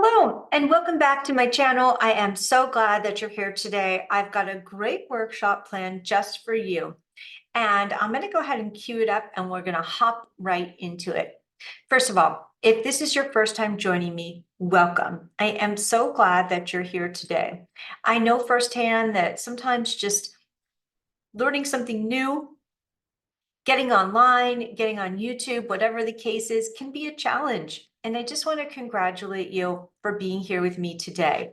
Hello, and welcome back to my channel. I am so glad that you're here today. I've got a great workshop planned just for you. And I'm going to go ahead and cue it up and we're going to hop right into it. First of all, if this is your first time joining me, welcome. I am so glad that you're here today. I know firsthand that sometimes just learning something new, getting online, getting on YouTube, whatever the case is, can be a challenge. And I just want to congratulate you for being here with me today.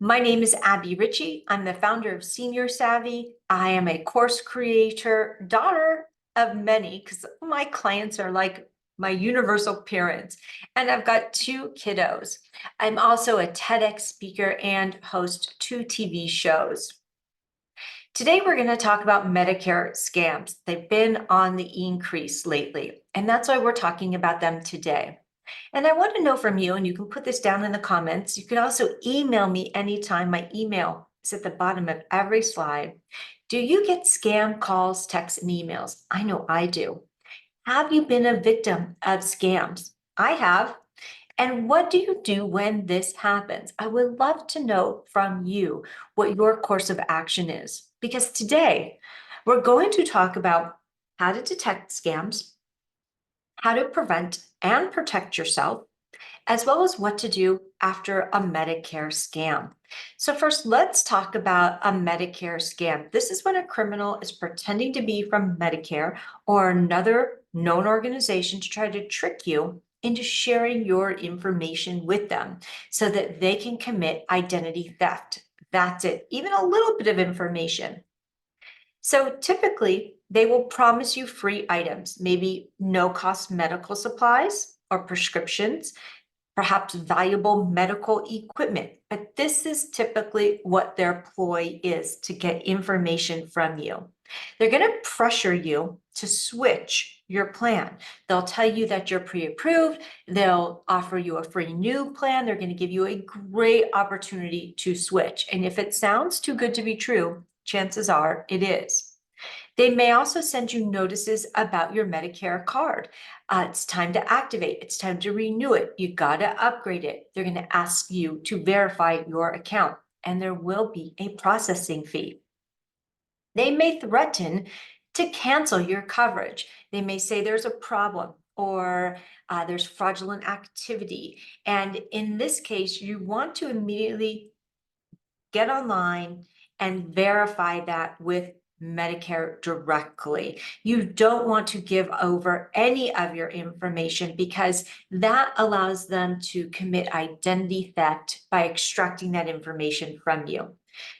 My name is Abby Ritchie. I'm the founder of Senior Savvy. I am a course creator, daughter of many, because my clients are like my universal parents. And I've got two kiddos. I'm also a TEDx speaker and host two TV shows. Today, we're going to talk about Medicare scams. They've been on the increase lately, and that's why we're talking about them today. And I want to know from you, and you can put this down in the comments. You can also email me anytime. My email is at the bottom of every slide. Do you get scam calls, texts, and emails? I know I do. Have you been a victim of scams? I have. And what do you do when this happens? I would love to know from you what your course of action is, because today we're going to talk about how to detect scams, how to prevent and protect yourself, as well as what to do after a Medicare scam. So first, let's talk about a Medicare scam. This is when a criminal is pretending to be from Medicare or another known organization to try to trick you into sharing your information with them so that they can commit identity theft. That's it, even a little bit of information. So typically, they will promise you free items, maybe no-cost medical supplies or prescriptions, perhaps valuable medical equipment. But this is typically what their ploy is, to get information from you. They're going to pressure you to switch your plan. They'll tell you that you're pre-approved. They'll offer you a free new plan. They're going to give you a great opportunity to switch. And if it sounds too good to be true, chances are it is. They may also send you notices about your Medicare card. It's time to activate. It's time to renew it. You got to upgrade it. They're going to ask you to verify your account, and there will be a processing fee. They may threaten to cancel your coverage. They may say there's a problem or there's fraudulent activity. And in this case, you want to immediately get online and verify that with Medicare directly. You don't want to give over any of your information because that allows them to commit identity theft by extracting that information from you.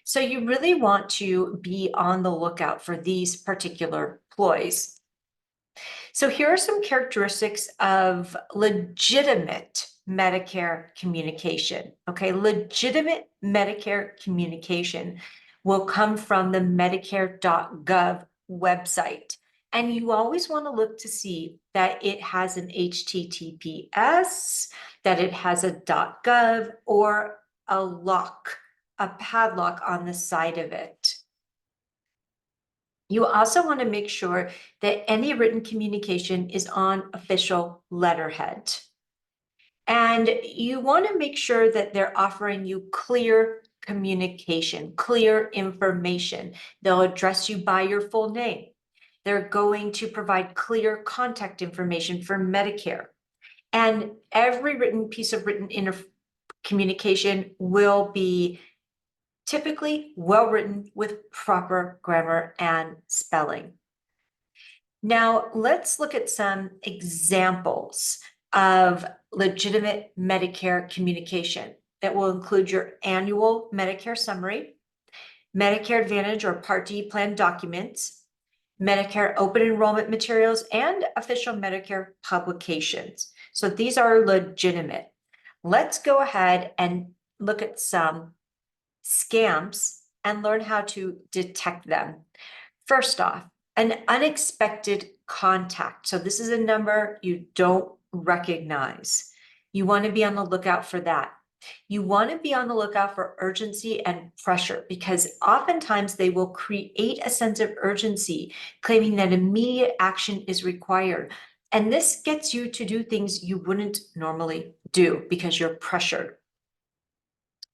So you really want to be on the lookout for these particular ploys. So here are some characteristics of legitimate Medicare communication. Okay, legitimate Medicare communication will come from the Medicare.gov website. And you always want to look to see that it has an HTTPS, that it has a .gov, or a lock, a padlock on the side of it. You also want to make sure that any written communication is on official letterhead. And you want to make sure that they're offering you clear communication, clear information. They'll address you by your full name. They're going to provide clear contact information for Medicare. And every piece of written communication will be typically well-written with proper grammar and spelling. Now, let's look at some examples of legitimate Medicare communication that will include your annual Medicare summary, Medicare Advantage or Part D plan documents, Medicare open enrollment materials, and official Medicare publications. So these are legitimate. Let's go ahead and look at some scams and learn how to detect them. First off, an unexpected contact. So this is a number you don't recognize. You want to be on the lookout for that. You want to be on the lookout for urgency and pressure because oftentimes they will create a sense of urgency, claiming that immediate action is required. And this gets you to do things you wouldn't normally do because you're pressured.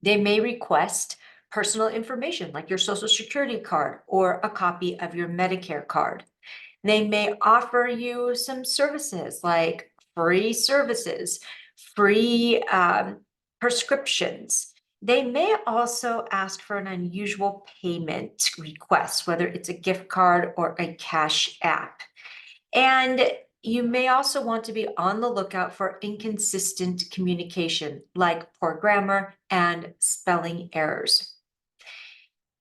They may request personal information like your social security card or a copy of your Medicare card. They may offer you some services like free services, free prescriptions. They may also ask for an unusual payment request, whether it's a gift card or a cash app. And you may also want to be on the lookout for inconsistent communication, like poor grammar and spelling errors.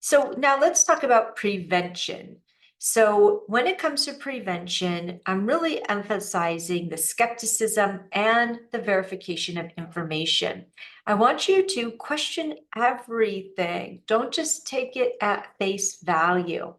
So now let's talk about prevention. So when it comes to prevention, I'm really emphasizing the skepticism and the verification of information. I want you to question everything. Don't just take it at face value.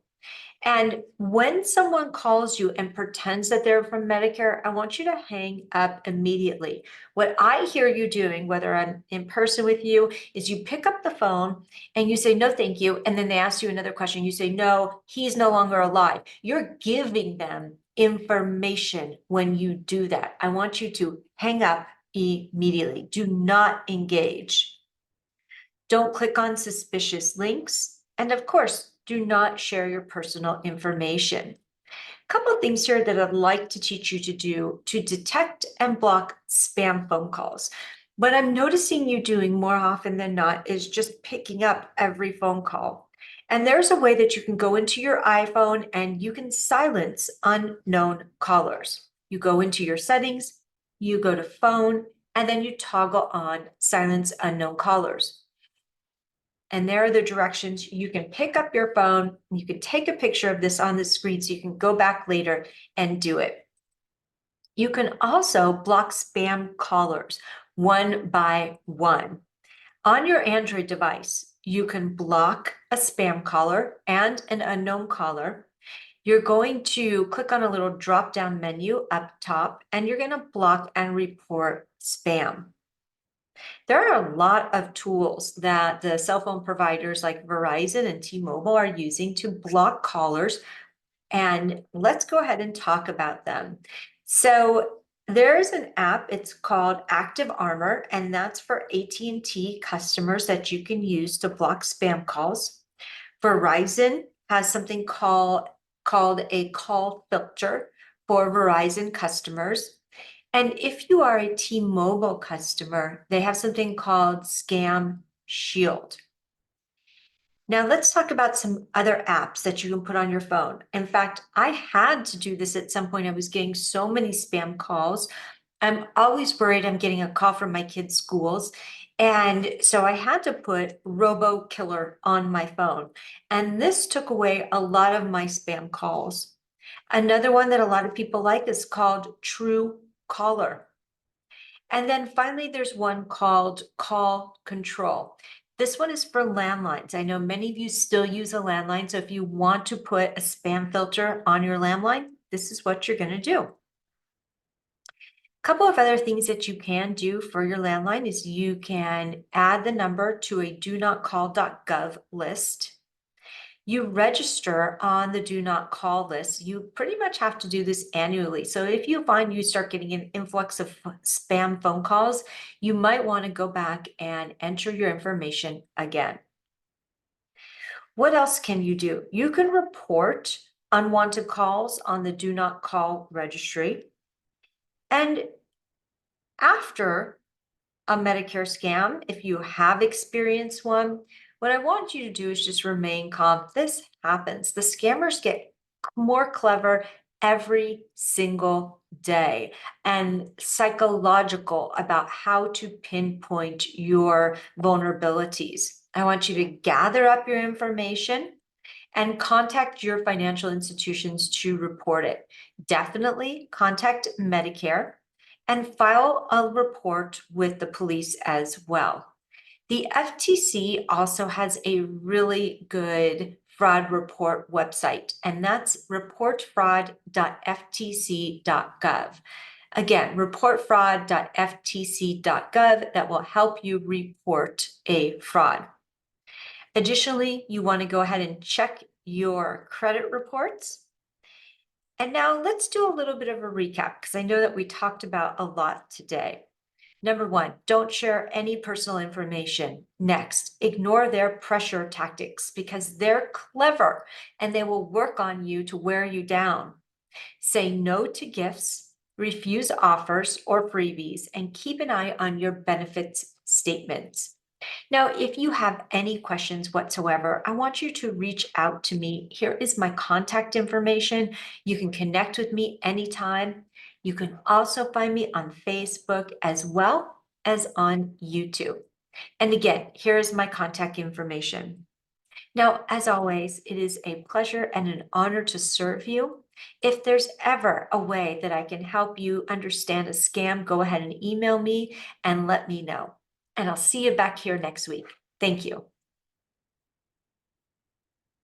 And when someone calls you and pretends that they're from Medicare, I want you to hang up immediately. What I hear you doing, whether I'm in person with you, is you pick up the phone and you say, no, thank you. And then they ask you another question. You say, no, he's no longer alive. You're giving them information when you do that. I want you to hang up immediately. Do not engage. Don't click on suspicious links. And of course, do not share your personal information. A couple of things here that I'd like to teach you to do to detect and block spam phone calls. What I'm noticing you doing more often than not is just picking up every phone call. And there's a way that you can go into your iPhone and you can silence unknown callers. You go into your settings, you go to phone, and then you toggle on silence unknown callers. And there are the directions. You can pick up your phone. You can take a picture of this on the screen so you can go back later and do it. You can also block spam callers one by one. On your Android device, you can block a spam caller and an unknown caller. You're going to click on a little drop-down menu up top, and you're going to block and report spam. There are a lot of tools that the cell phone providers like Verizon and T-Mobile are using to block callers, and let's go ahead and talk about them. So there's an app, it's called Active Armor, and that's for AT&T customers that you can use to block spam calls. Verizon has something called a call filter for Verizon customers. And if you are a T-Mobile customer, they have something called Scam Shield. Now let's talk about some other apps that you can put on your phone. In fact, I had to do this at some point. I was getting so many spam calls. I'm always worried I'm getting a call from my kids' schools. And so I had to put Robo Killer on my phone. And this took away a lot of my spam calls. Another one that a lot of people like is called True Caller. And then finally, there's one called Call Control. This one is for landlines. I know many of you still use a landline, so if you want to put a spam filter on your landline, this is what you're going to do. A couple of other things that you can do for your landline is you can add the number to a do-not-call.gov list. You register on the do not call list. You pretty much have to do this annually. So if you find you start getting an influx of spam phone calls, you might want to go back and enter your information again. What else can you do? You can report unwanted calls on the do not call registry. And after a Medicare scam, if you have experienced one, what I want you to do is just remain calm. This happens. The scammers get more clever every single day and psychological about how to pinpoint your vulnerabilities. I want you to gather up your information and contact your financial institutions to report it. Definitely contact Medicare and file a report with the police as well. The FTC also has a really good fraud report website, and that's reportfraud.ftc.gov. Again, reportfraud.ftc.gov that will help you report a fraud. Additionally, you want to go ahead and check your credit reports. And now let's do a little bit of a recap because I know that we talked about a lot today. Number one, don't share any personal information. Next, ignore their pressure tactics because they're clever and they will work on you to wear you down. Say no to gifts, refuse offers or freebies, and keep an eye on your benefits statements. Now, if you have any questions whatsoever, I want you to reach out to me. Here is my contact information. You can connect with me anytime. You can also find me on Facebook as well as on YouTube. And again, here is my contact information. Now, as always, it is a pleasure and an honor to serve you. If there's ever a way that I can help you understand a scam, go ahead and email me and let me know. And I'll see you back here next week. Thank you.